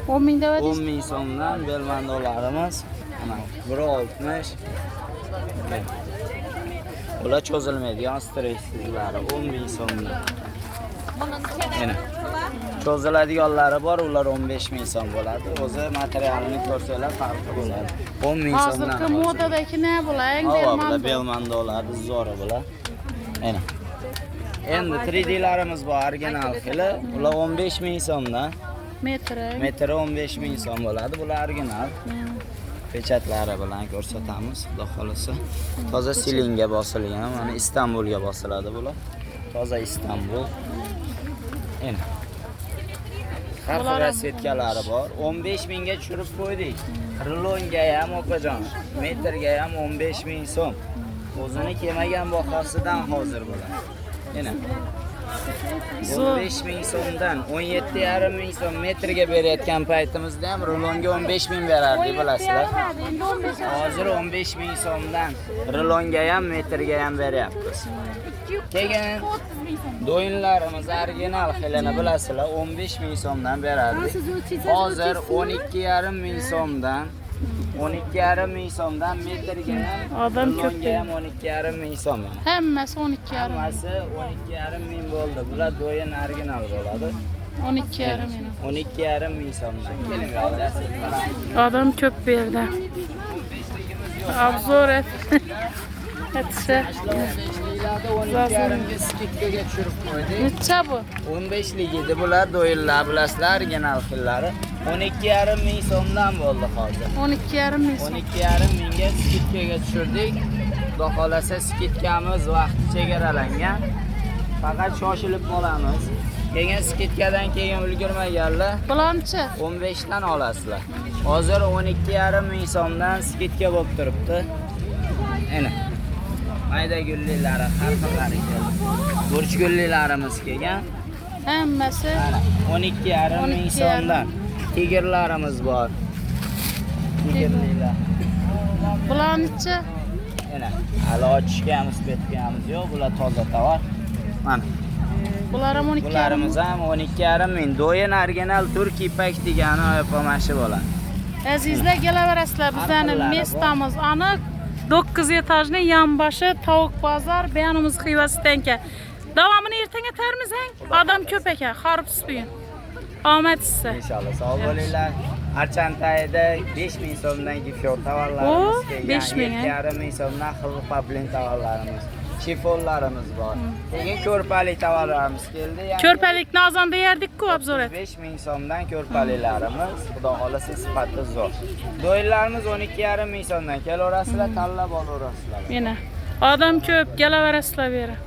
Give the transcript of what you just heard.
10 ming deb 10 ming so'mdan belmandolarimiz. Mana biri 60. Ular cho'zilmaydigan stressizlari 10 ming so'mdan. Mana cho'ziladiganlari bor, ular 15 ming so'm bo'ladi. O'zi materialini ko'rsanglar farqi bo'ladi. 10 ming so'mdan. Hozirgi modadagi ne bo'lar? Bular belmandolar, zora bular. Mana. Endi 3D'larimiz bor, original xili. Ular 15 ming so'mdan. Metri 15 ming so'm bo'ladi. Bular original. Pechatlari bilan ko'rsatamiz, xudo xolasa. Toza silinga bosilgan, mana Istanbulga bosiladi bular. Toza Istanbul. Mana. Har xil rasvetkalari bor. 15 mingga tushirib qo'ydik. Rilonga ham opajon, metrga ham 15 ming so'm. O'zini kelmagan bahosidan hozir bo'ladi. Mana 15 ming so'mdan 17,5 ming so'm metrga berayotgan paytimizda ham rulonga 15 ming berardik, bilasizlar. Hozir 15 ming so'mdan rulonga ham metrga ham beryapmiz. Keyin do'yinlarimiz original xilini bilasizlar, 15 ming so'mdan berardik. Hozir 12,5 ming so'mdan 12,5 ming so'mdan metrga ham odam ko'p. 12,5 ming so'm. Hammasi 12,5. Hammasi 12,5 ming bo'ldi. Bular do'yin original bo'ladi. 12,5 ming. 12,5 ming so'mdan. Keling, olasiz. Odam ko'p bu yerda. Obzor et. Etsa. 12,5 ga skidkaga tushirib qo'ydik. Necha bu? 15 lik edi bular, do'yinlar bilasizlar, original xillari. 12,5 ming so'mdan bo'ldi hozir. 12,5 ming. 12,5 mingga skidkaga tushirdik. Xudo xolasa skidkamiz vaqti chegaralangan. Faqat shoshilib qolamiz. Keyin skidkadan keyin ulgurmaganlar Bilanchi? 15 dan olasizlar. Hozir 12,5 ming so'mdan skidka bo'lib turibdi. Mana mayda gulliklari, har xillari keldi. Burch gullilarimiz kelgan. Hammasi 12,5 ming so'mdan. Tigirlarimiz bor. Tigirliklar. Bilanchi? Mana hali ochishgamiz, betgamiz yo'q. Bular toza tovar. Mana Bular ham 12,5. bularimiz ham 12,5 ming. Do'yin original turk ipak degani oyoqomashi bo'ladi. Azizlar, kelaverasizlar. Bizning mestamiz aniq 9 etajning yonboshi Tovuq bozor, Beyanimiz Xivasidanka. Davomini ertaga tarmizang. Odam ko'p ekan, xoribsiz bugun. Omad sizga. Inshaalloh sog' bo'linglar. Archantayda 5 ming so'mdan gifyor tovarlarimiz kelgan. 5 ming. 7,5 ming so'mdan xilli pablin tovarlarimiz. Shifonlarimiz bor. Keyin ko'rpalik tovarlarimiz keldi. Ko'rpalikni ozonda yerdik-ku, obzor et. 5 ming so'mdan ko'rpaliklarimiz, xudo xolasa sifati zo'r. Do'yinlarimiz 12,5 ming so'mdan kelaverasizlar, tanlab olaverasizlar. Mana odam ko'p, kelaverasizlar bu yerga.